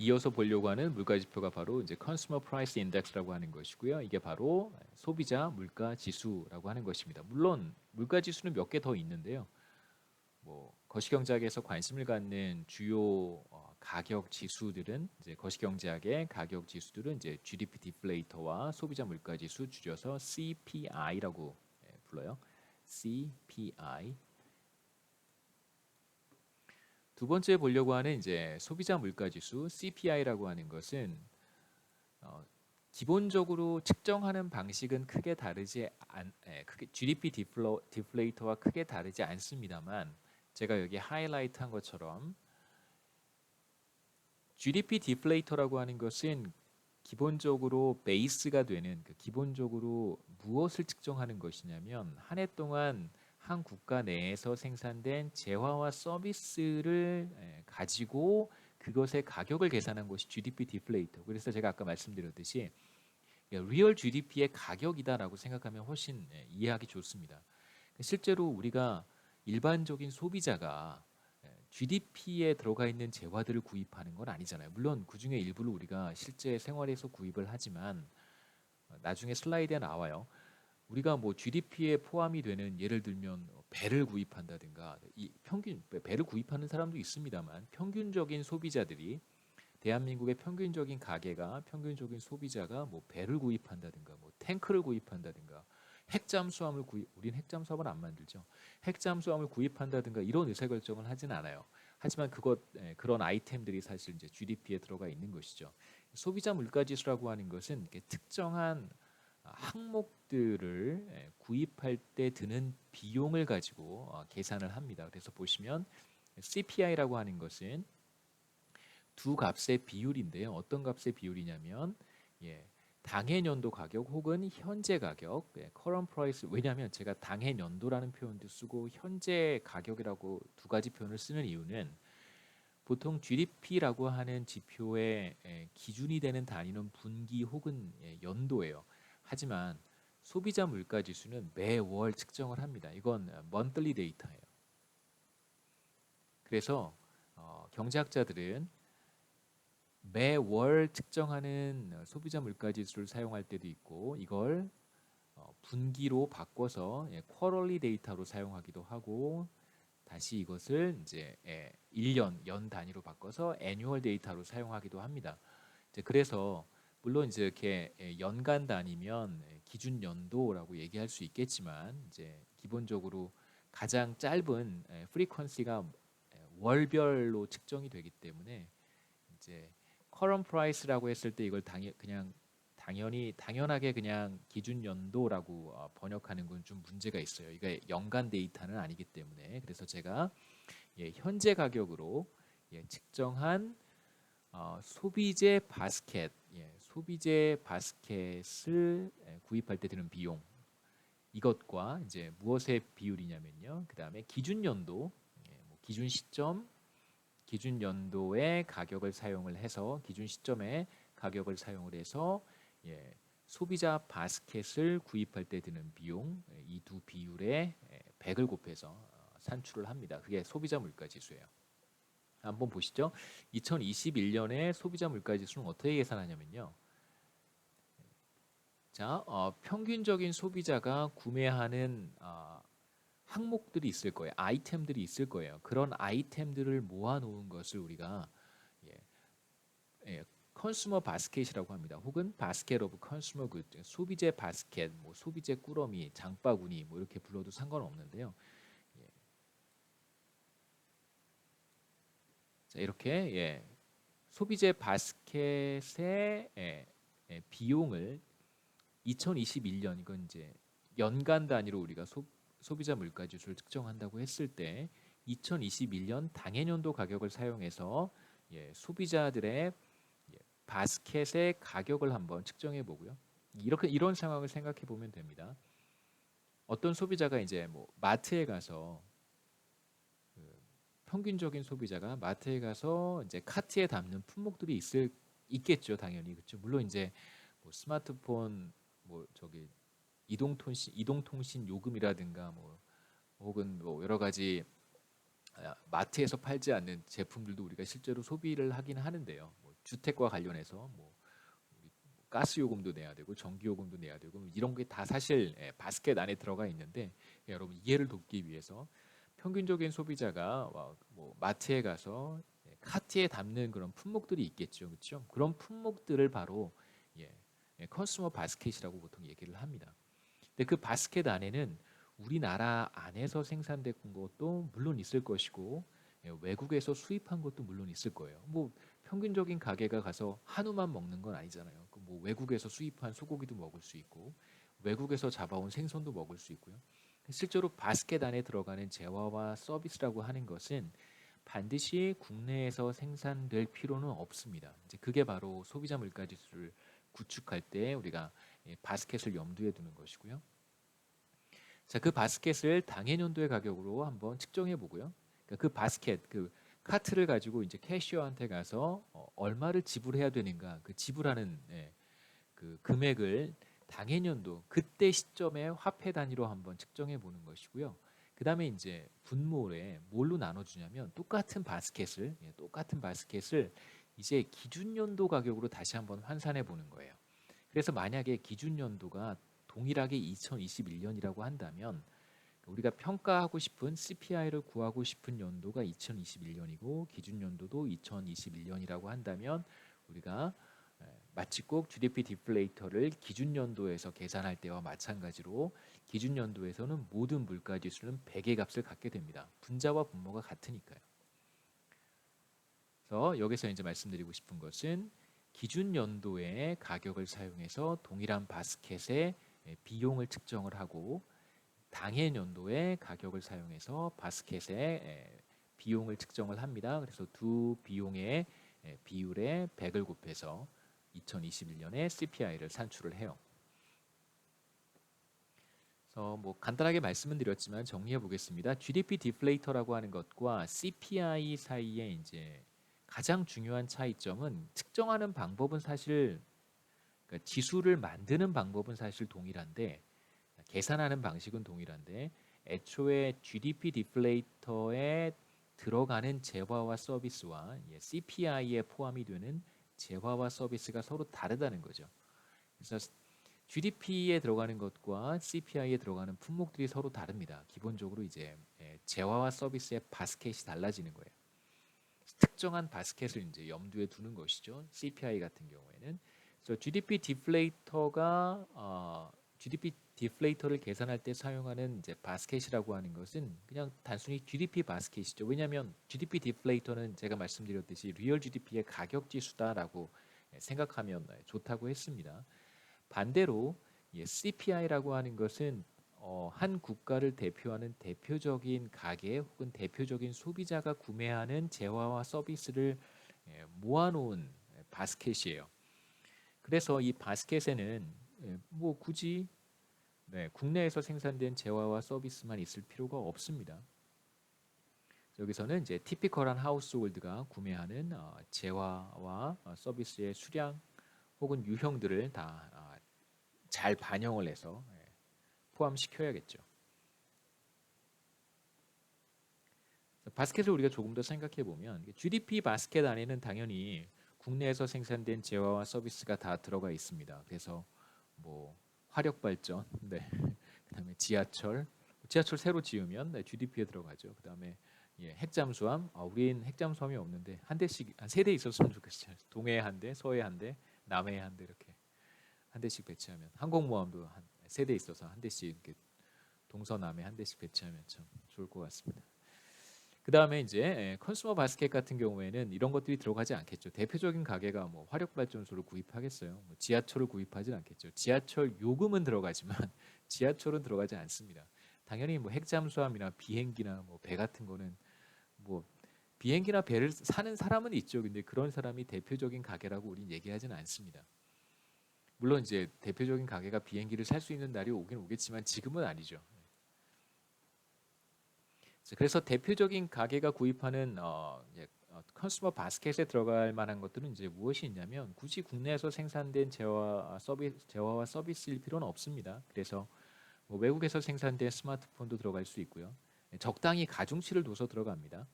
이어서 보려고 하는 물가 지표가 바로 이제 Consumer Price Index라고 하는 것이고요. 이게 바로 소비자 물가 지수라고 하는 것입니다. 물론 물가 지수는 몇 개 더 있는데요. 뭐 거시경제학에서 관심을 갖는 주요 가격 지수들은 이제 거시경제학의 가격 지수들은 이제 GDP 디플레이터와 소비자 물가 지수 줄여서 CPI라고 불러요. CPI. 두 번째 보려고 하는 이제 소비자 물가 지수 CPI라고 하는 것은 어, 기본적으로 측정하는 방식은 크게 다르지 크게 GDP 디플레이터와 크게 다르지 않습니다만 제가 여기 하이라이트한 것처럼 GDP 디플레이터라고 하는 것은 기본적으로 베이스가 되는 기본적으로 무엇을 측정하는 것이냐면 한 해 동안 한 국가 내에서 생산된 재화와 서비스를 가지고 그것의 가격을 계산한 것이 GDP 디플레이터. 그래서 제가 아까 말씀드렸듯이 리얼 GDP의 가격이다라고 생각하면 훨씬 이해하기 좋습니다. 실제로 우리가 일반적인 소비자가 GDP에 들어가 있는 재화들을 구입하는 건 아니잖아요. 물론 그 중에 일부를 우리가 실제 생활에서 구입을 하지만 나중에 슬라이드에 나와요. 우리가 뭐 GDP에 포함이 되는 예를 들면 배를 구입한다든가 이 평균 배를 구입하는 사람도 있습니다만 평균적인 소비자들이 대한민국의 평균적인 가게가 평균적인 소비자가 뭐 배를 구입한다든가 뭐 탱크를 구입한다든가 핵잠수함을 우린 핵잠수함을 안 만들죠. 핵잠수함을 구입한다든가 이런 의사결정을 하진 않아요. 하지만 그런 아이템들이 사실 이제 GDP에 들어가 있는 것이죠. 소비자 물가지수라고 하는 것은 특정한 항목들을 구입할 때 드는 비용을 가지고 계산을 합니다. 그래서 보시면 CPI라고 하는 것은 두 값의 비율인데요. 어떤 값의 비율이냐면 당해년도 가격 혹은 현재 가격, current price. 왜냐하면 제가 당해년도라는 표현도 쓰고 현재 가격이라고 두 가지 표현을 쓰는 이유는 보통 GDP라고 하는 지표의 기준이 되는 단위는 분기 혹은 연도예요. 하지만 소비자 물가 지수는 매월 측정을 합니다. 이건 monthly 데이터예요. 그래서 경제학자들은 매월 측정하는 소비자 물가 지수를 사용할 때도 있고 이걸 분기로 바꿔서 쿼럴리 데이터로 사용하기도 하고 다시 이것을 이제 1년 연 단위로 바꿔서 애뉴얼 데이터로 사용하기도 합니다. 이제 그래서 물론 이제 이렇게 연간 단위면 기준 연도라고 얘기할 수 있겠지만 이제 기본적으로 가장 짧은 프리퀀시가 월별로 측정이 되기 때문에 이제 current price라고 했을 때 이걸 당연하게 그냥 기준 연도라고 번역하는 건 좀 문제가 있어요. 이게 연간 데이터는 아니기 때문에 그래서 제가 현재 가격으로 측정한 소비재 바스켓, 소비재 바스켓을 구입할 때 드는 비용 이것과 이제 무엇의 비율이냐면요. 그 다음에 기준 연도, 뭐 기준 시점, 기준 연도의 가격을 사용을 해서 기준 시점의 가격을 사용을 해서 소비자 바스켓을 구입할 때 드는 비용 이 두 비율에 100을 곱해서 산출을 합니다. 그게 소비자 물가 지수예요. 한번 보시죠. 2021년에 소비자 물가 지수는 어떻게 계산하냐면요. 자, 평균적인 소비자가 구매하는 항목들이 있을 거예요. 아이템들이 있을 거예요. 그런 아이템들을 모아놓은 것을 우리가 컨슈머 바스켓이라고 합니다. 혹은 바스켓 오브 컨슈머 굿, 소비재 바스켓, 뭐 소비재 꾸러미, 장바구니 뭐 이렇게 불러도 상관없는데요. 자, 이렇게 소비재 바스켓의 비용을 2021년 이건 이제 연간 단위로 우리가 소비자 물가 지수를 측정한다고 했을 때 2021년 당해년도 가격을 사용해서 소비자들의 바스켓의 가격을 한번 측정해 보고요. 이런 상황을 생각해 보면 됩니다. 어떤 소비자가 이제 뭐 마트에 가서 평균적인 소비자가 마트에 가서 이제 카트에 담는 품목들이 있겠죠, 당연히. 그렇죠. 물론 이제 뭐 스마트폰 뭐 저기 이동통신 요금이라든가 뭐 혹은 뭐 여러 가지 마트에서 팔지 않는 제품들도 우리가 실제로 소비를 하긴 하는데요. 뭐 주택과 관련해서 뭐 우리 가스 요금도 내야 되고 전기 요금도 내야 되고 뭐 이런 게 다 사실 바스켓 안에 들어가 있는데, 여러분 이해를 돕기 위해서 평균적인 소비자가 뭐 마트에 가서 카트에 담는 그런 품목들이 있겠죠, 그렇죠? 그런 품목들을 바로 예, 컨슈머 바스켓이라고 보통 얘기를 합니다. 근데 그 바스켓 안에는 우리나라 안에서 생산된 것도 물론 있을 것이고 외국에서 수입한 것도 물론 있을 거예요. 뭐 평균적인 가게가 가서 한우만 먹는 건 아니잖아요. 뭐 외국에서 수입한 소고기도 먹을 수 있고 외국에서 잡아온 생선도 먹을 수 있고요. 실제로 바스켓 안에 들어가는 재화와 서비스라고 하는 것은 반드시 국내에서 생산될 필요는 없습니다. 이제 그게 바로 소비자 물가 지수를 구축할 때 우리가 바스켓을 염두에 두는 것이고요. 자, 그 바스켓을 당해년도의 가격으로 한번 측정해 보고요. 그러니까 그 바스켓, 그 카트를 가지고 이제 캐시어한테 가서 얼마를 지불해야 되는가, 그 지불하는 그 금액을 당해년도 그때 시점에 화폐 단위로 한번 측정해 보는 것이고요. 그 다음에 이제 분모에 뭘로 나눠주냐면 똑같은 바스켓을 이제 기준연도 가격으로 다시 한번 환산해 보는 거예요. 그래서 만약에 기준연도가 동일하게 2021년이라고 한다면 우리가 평가하고 싶은 CPI를 구하고 싶은 연도가 2021년이고 기준연도도 2021년이라고 한다면 우리가 마치 꼭 GDP 디플레이터를 기준연도에서 계산할 때와 마찬가지로 기준연도에서는 모든 물가지수는 100의 값을 갖게 됩니다. 분자와 분모가 같으니까요. 그래서 여기서 이제 말씀드리고 싶은 것은 기준연도의 가격을 사용해서 동일한 바스켓의 비용을 측정을 하고 당해년도의 가격을 사용해서 바스켓의 비용을 측정을 합니다. 그래서 두 비용의 비율에 100을 곱해서 2021년에 CPI를 산출을 해요. 그래서 뭐 간단하게 말씀은 드렸지만 정리해 보겠습니다. GDP 디플레이터라고 하는 것과 CPI 사이에 이제 가장 중요한 차이점은 측정하는 방법은 사실 그러니까 지수를 만드는 방법은 사실 동일한데 계산하는 방식은 동일한데 애초에 GDP 디플레이터에 들어가는 재화와 서비스와 CPI에 포함이 되는 재화와 서비스가 서로 다르다는 거죠. 그래서 GDP에 들어가는 것과 CPI에 들어가는 품목들이 서로 다릅니다. 기본적으로 이제 재화와 서비스의 바스켓이 달라지는 거예요. 특정한 바스켓을 이제 염두에 두는 것이죠. CPI 같은 경우에는. 그래서 GDP 디플레이터를 계산할 때 사용하는 이제 바스켓이라고 하는 것은 그냥 단순히 GDP 바스켓이죠. 왜냐하면 GDP 디플레이터는 제가 말씀드렸듯이 리얼 GDP의 가격 지수다라고 생각하면 좋다고 했습니다. 반대로 CPI라고 하는 것은 한 국가를 대표하는 대표적인 가게 혹은 대표적인 소비자가 구매하는 재화와 서비스를 모아놓은 바스켓이에요. 그래서 이 바스켓에는 뭐 굳이 국내에서 생산된 재화와 서비스만 있을 필요가 없습니다. 여기서는 이제 티피컬한 하우스홀드가 구매하는 재화와 서비스의 수량 혹은 유형들을 다 잘 반영을 해서 포함시켜야겠죠. 바스켓을 우리가 조금 더 생각해 보면 GDP 바스켓 안에는 당연히 국내에서 생산된 재화와 서비스가 다 들어가 있습니다. 그래서 뭐 화력 발전, 그다음에 지하철 새로 지으면 GDP에 들어가죠. 그다음에 핵잠수함, 우린 핵잠수함이 없는데 한 대씩 한 3대 있었으면 좋겠어요. 동해에 한 대, 서해에 한 대, 남해에 한 대 이렇게 한 대씩 배치하면 항공모함도 한 3대 있어서 한 대씩 이렇게 동서남해 한 대씩 배치하면 참 좋을 것 같습니다. 그 다음에 이제 컨슈머 바스켓 같은 경우에는 이런 것들이 들어가지 않겠죠. 대표적인 가게가 뭐 화력발전소를 구입하겠어요. 뭐 지하철을 구입하진 않겠죠. 지하철 요금은 들어가지만 지하철은 들어가지 않습니다. 당연히 뭐 핵잠수함이나 비행기나 뭐 배 같은 거는 뭐 비행기나 배를 사는 사람은 있죠. 근데 그런 사람이 대표적인 가게라고 우린 얘기하지는 않습니다. 물론 이제 대표적인 가게가 비행기를 살 수 있는 날이 오긴 오겠지만 지금은 아니죠. 그래서 대표적인 가게가 구입하는 컨슈머 바스켓에 들어갈 만한 것들은 이제 무엇이 있냐면 굳이 국내에서 생산된 재화와 서비스일 필요는 없습니다. 그래서 뭐 외국에서 생산된 스마트폰도 들어갈 수 있고요. 적당히 가중치를 둬서 들어갑니다.